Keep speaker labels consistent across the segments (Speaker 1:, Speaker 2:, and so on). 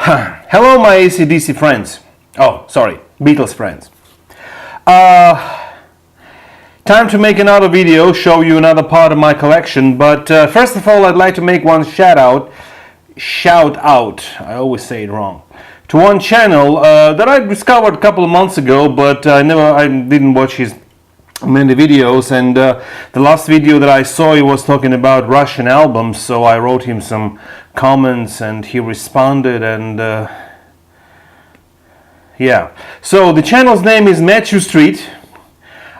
Speaker 1: Hello, my AC/DC friends. Oh, sorry, Beatles friends. Time to make another video, show you another part of my collection. But first of all, I'd like to make one shout out. I always say it wrong. To one channel that I discovered a couple of months ago, but I didn't watch his many videos, and the last video that I saw, he was talking about Russian albums, so I wrote him some comments and he responded, and yeah. So the channel's name is Matthew Street.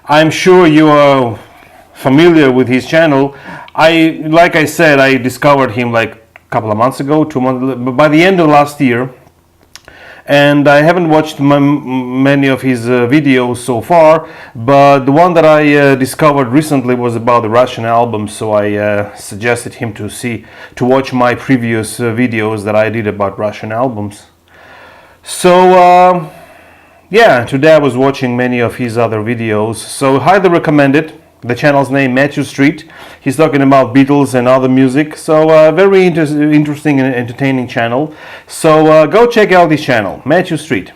Speaker 1: I'm sure you are familiar with his channel. Like I said, I discovered him like a couple of months ago, 2 months, by the end of last year. And I haven't watched many of his videos so far, but the one that I discovered recently was about the Russian album, so I suggested him to watch my previous videos that I did about Russian albums. So yeah, today I was watching many of his other videos, so highly recommend it. The channel's name, Matthew Street. He's talking about Beatles and other music, so very interesting and entertaining channel. So go check out this channel, Matthew Street.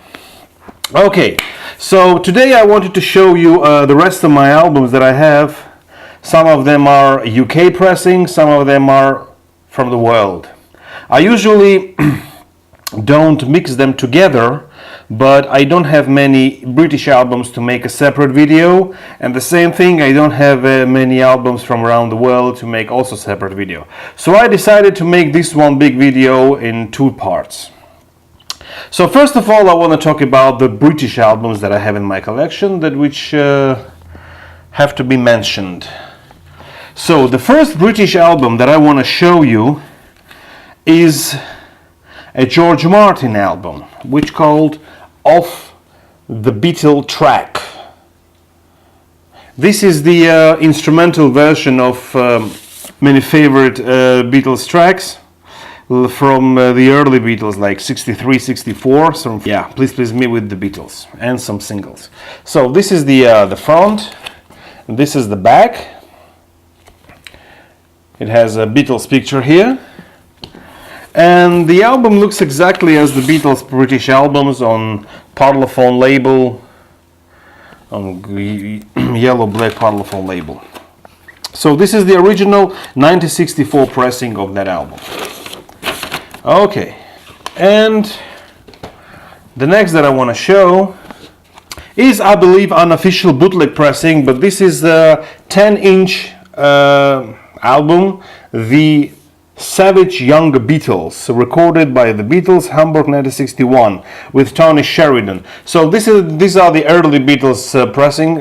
Speaker 1: Okay, so today I wanted to show you the rest of my albums that I have. Some of them are UK pressing, some of them are from the world. I usually don't mix them together, but I don't have many British albums to make a separate video, and the same thing, I don't have many albums from around the world to make also separate video. So I decided to make this one big video in two parts. So first of all, I want to talk about the British albums that I have in my collection, which have to be mentioned. So the first British album that I want to show you is a George Martin album, which called Off the Beatles Track. This is the instrumental version of many favorite Beatles tracks from the early Beatles, like 63, 64. So yeah, Please Me with the Beatles, and some singles. So this is the front, and this is the back. It has a Beatles picture here. And the album looks exactly as the Beatles' British albums on Parlophone label, on yellow-black Parlophone label. So this is the original 1964 pressing of that album. Okay, and the next that I want to show is, I believe, unofficial bootleg pressing, but this is a 10-inch album, the Savage Young Beatles, recorded by the Beatles, Hamburg 1961, with Tony Sheridan. So these are the early Beatles pressing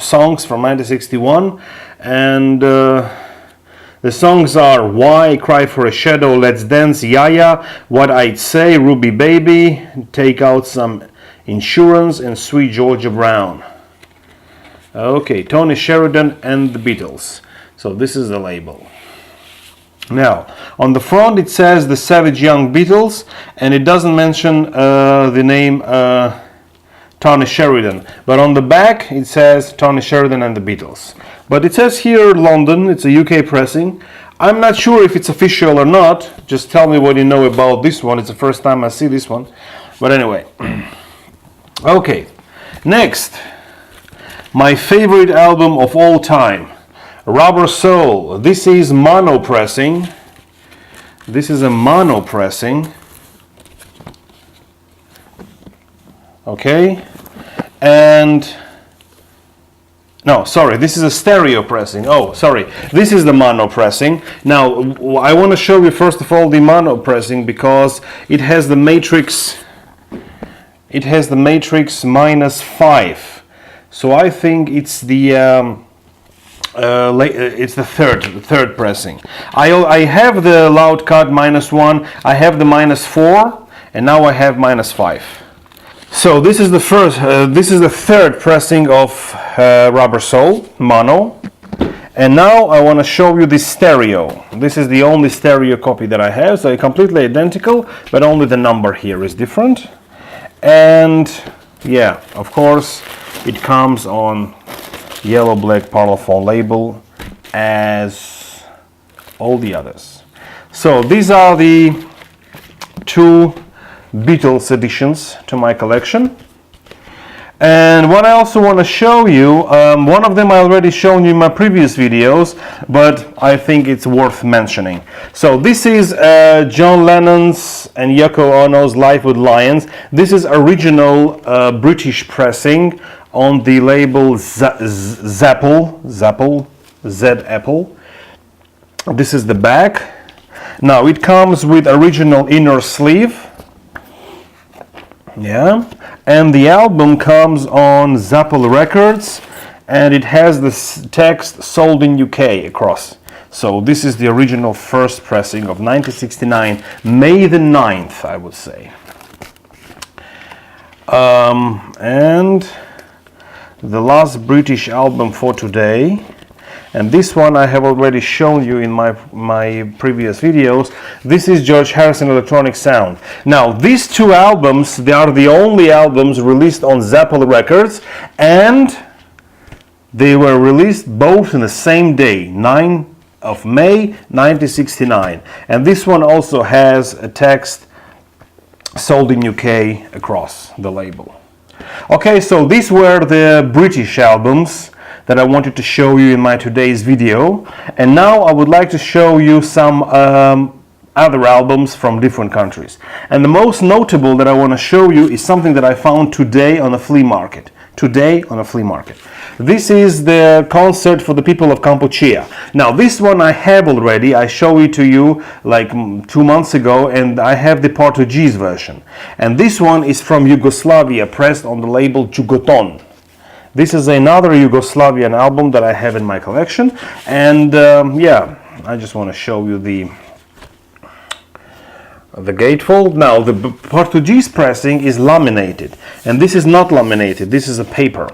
Speaker 1: songs from 1961, and the songs are Why, Cry for a Shadow, Let's Dance, Yaya, What I'd Say, Ruby Baby, Take Out Some Insurance, and Sweet Georgia Brown. Okay, Tony Sheridan and the Beatles. So this is the label. Now, on the front it says the Savage Young Beatles, and it doesn't mention the name Tony Sheridan. But on the back it says Tony Sheridan and the Beatles. But it says here London, it's a UK pressing. I'm not sure if it's official or not. Just tell me what you know about this one. It's the first time I see this one. But anyway. Okay, next. My favorite album of all time. Rubber Soul. This is mono pressing. This is a mono pressing. Okay, and no, sorry, this is a stereo pressing. Oh, sorry, this is the mono pressing. Now, I want to show you first of all the mono pressing because it has the matrix. It has the matrix -5. So I think it's the it's the third pressing. I have the loud cut -1, I have the -4, and now I have -5. So this is the first. This is the third pressing of Rubber Soul mono, and now I want to show you the stereo. This is the only stereo copy that I have, so completely identical, but only the number here is different. And yeah, of course, it comes on yellow-black Parlophone label as all the others. So these are the two Beatles editions to my collection. And what I also want to show you, one of them I already shown you in my previous videos, but I think it's worth mentioning. So this is John Lennon's and Yoko Ono's Live with Lions. This is original British pressing on the label Z-Apple. This is the back. Now it comes with original inner sleeve. Yeah. And the album comes on Z-Apple Records, and it has the text "Sold in UK" across. So this is the original first pressing of 1969, May the 9th, I would say. And the last British album for today, and this one I have already shown you in my previous videos. This is George Harrison Electronic Sound. Now these two albums, they are the only albums released on Z-Apple Records, and they were released both in the same day, 9th of May 1969. And this one also has a text "Sold in UK" across the label. Okay, so these were the British albums that I wanted to show you in my today's video, and now I would like to show you some other albums from different countries. And the most notable that I want to show you is something that I found today on a flea market. This is the concert for the people of Kampuchea. Now this one I have already. I showed it to you like 2 months ago, and I have the Portuguese version. And this one is from Yugoslavia, pressed on the label Jugoton. This is another Yugoslavian album that I have in my collection, and yeah, I just want to show you the gatefold. Now the Portuguese pressing is laminated, and this is not laminated, this is a paper.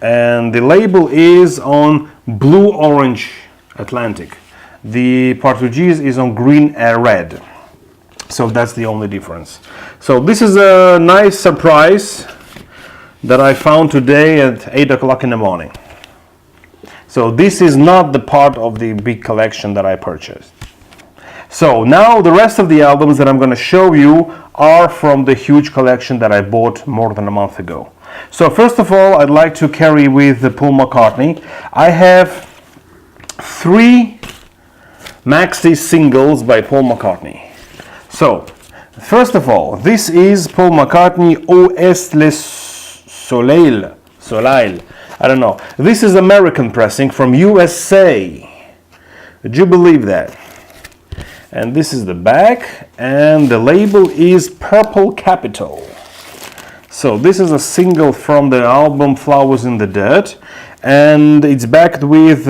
Speaker 1: And the label is on blue-orange Atlantic. The Portuguese is on green and red. So that's the only difference. So this is a nice surprise that I found today at 8 o'clock in the morning. So this is not the part of the big collection that I purchased. So now the rest of the albums that I'm going to show you are from the huge collection that I bought more than a month ago. So first of all, I'd like to carry with the Paul McCartney. I have 3 maxi singles by Paul McCartney. So first of all, this is Paul McCartney O.S. Soleil. I don't know. This is American pressing from USA. Would you believe that? And this is the back, and the label is Purple Capital. So this is a single from the album Flowers in the Dirt, and it's backed with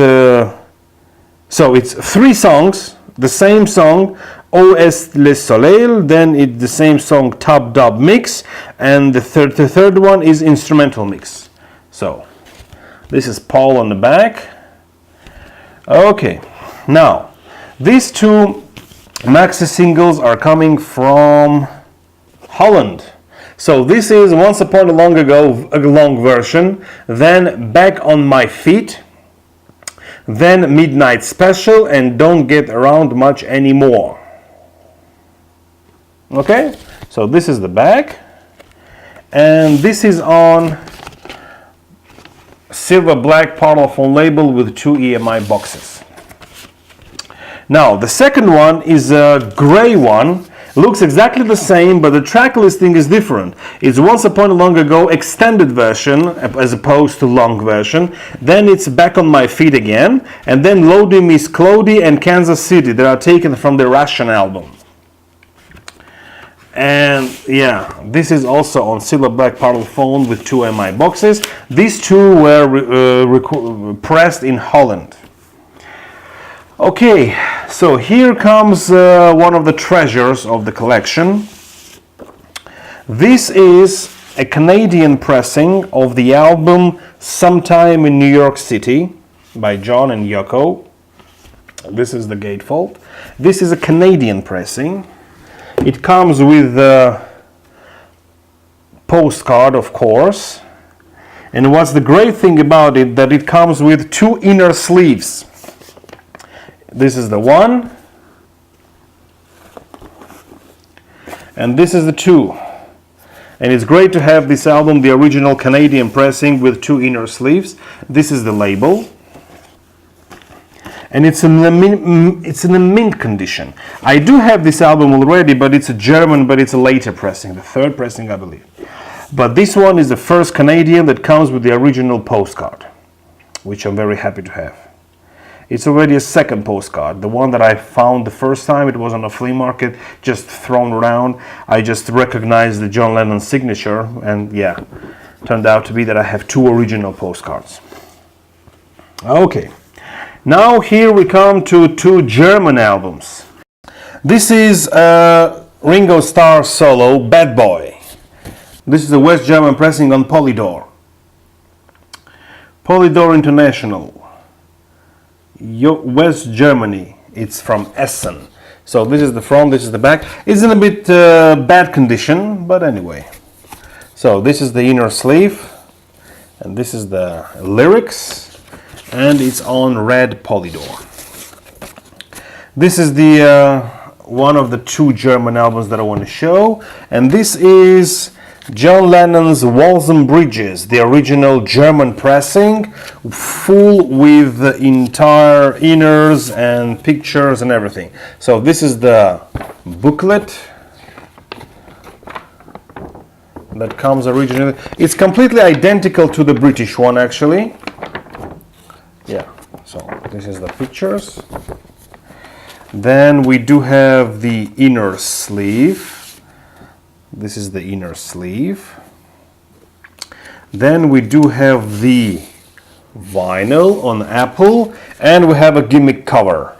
Speaker 1: so it's 3 songs, the same song, O.S. Le Soleil, then it's the same song, Top Dub Mix, and the third one is instrumental mix. So this is Paul on the back. Okay, now these 2 maxi singles are coming from Holland. So this is Once Upon a Long Ago, a long version, then Back on My Feet, then Midnight Special, and Don't Get Around Much Anymore. Okay, so this is the back, and this is on silver black Parlophone label with 2 EMI boxes. Now the second one is a gray one. Looks exactly the same, but the track listing is different. It's Once Upon a Long Ago extended version as opposed to long version. Then it's Back on My Feet again, and then Lodi Miss Clody and Kansas City that are taken from the Russian album. And yeah, this is also on silver black Parlophone with 2 MI boxes. These 2 were pressed in Holland. Okay, so here comes one of the treasures of the collection. This is a Canadian pressing of the album Sometime in New York City by John and Yoko. This is the gatefold. This is a Canadian pressing. It comes with a postcard, of course. And what's the great thing about it, that it comes with 2 inner sleeves. This is the one, and this is the 2. And it's great to have this album, the original Canadian pressing with 2 inner sleeves. This is the label. And it's in a mint condition. I do have this album already, but it's a German, but it's a later pressing, the 3rd pressing, I believe. But this one is the first Canadian that comes with the original postcard, which I'm very happy to have. It's already a 2nd postcard. The one that I found the first time, it was on a flea market, just thrown around. I just recognized the John Lennon signature, and yeah, turned out to be that I have 2 original postcards. Okay. Now here we come to 2 German albums. This is Ringo Starr solo, Bad Boy. This is a West German pressing on Polydor. Polydor International. West Germany. It's from Essen. So this is the front, this is the back. It's in a bit bad condition, but anyway. So this is the inner sleeve, and this is the lyrics. And it's on red Polydor. This is the one of the 2 German albums that I want to show, and this is John Lennon's Walls and Bridges, the original German pressing, full with the entire inners and pictures and everything. So this is the booklet that comes originally. It's completely identical to the British one, actually. Yeah, so this is the pictures. Then we do have the inner sleeve. This is the inner sleeve. Then we do have the vinyl on Apple, and we have a gimmick cover.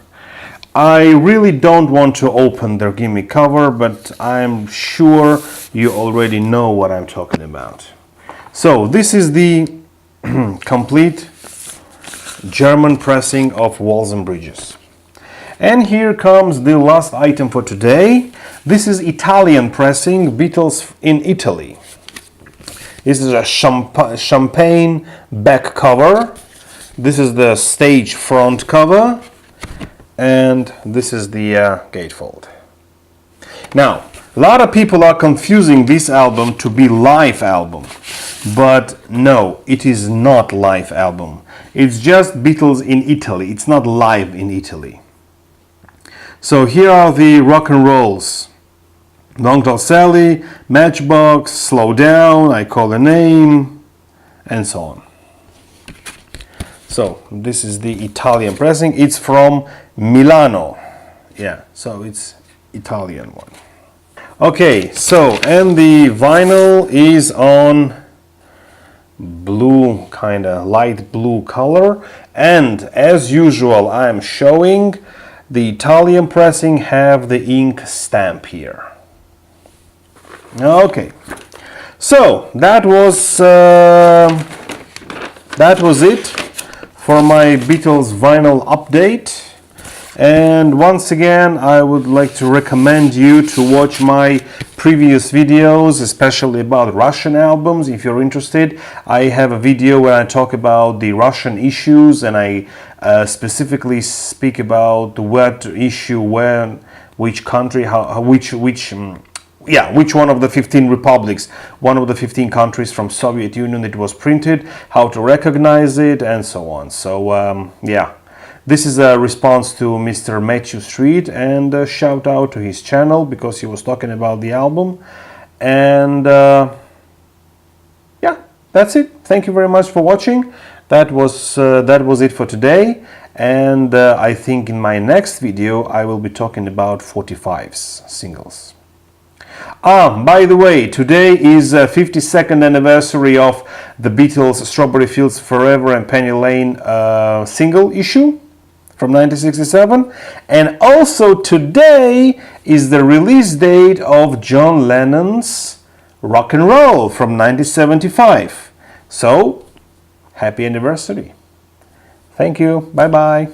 Speaker 1: I really don't want to open their gimmick cover, but I'm sure you already know what I'm talking about. So this is the complete German pressing of Walls and Bridges. And here comes the last item for today. This is Italian pressing, Beatles in Italy. This is a champagne back cover. This is the stage front cover. And this is the gatefold. Now, a lot of people are confusing this album to be live album. But no, it is not live album. It's just Beatles in Italy. It's not live in Italy. So here are the rock and rolls. Long Tall Sally, Matchbox, Slow Down, I Call the Name, and so on. So this is the Italian pressing. It's from Milano. Yeah, so it's Italian one. Okay, so, and the vinyl is on blue, kind of light blue color, and as usual I am showing the Italian pressing have the ink stamp here. Okay, so that was it for my Beatles vinyl update. And once again, I would like to recommend you to watch my previous videos, especially about Russian albums. If you're interested, I have a video where I talk about the Russian issues, and I specifically speak about what issue, when, which country, which one of the 15 republics, one of the 15 countries from Soviet Union it was printed, how to recognize it, and so on. So yeah. This is a response to Mr. Matthew Street, and a shout out to his channel because he was talking about the album. And yeah, that's it. Thank you very much for watching. That was it for today. And I think in my next video I will be talking about 45s singles. By the way, today is 52nd anniversary of the Beatles' Strawberry Fields Forever and Penny Lane single issue from 1967, and also today is the release date of John Lennon's Rock and Roll from 1975. So, happy anniversary. Thank you. Bye bye.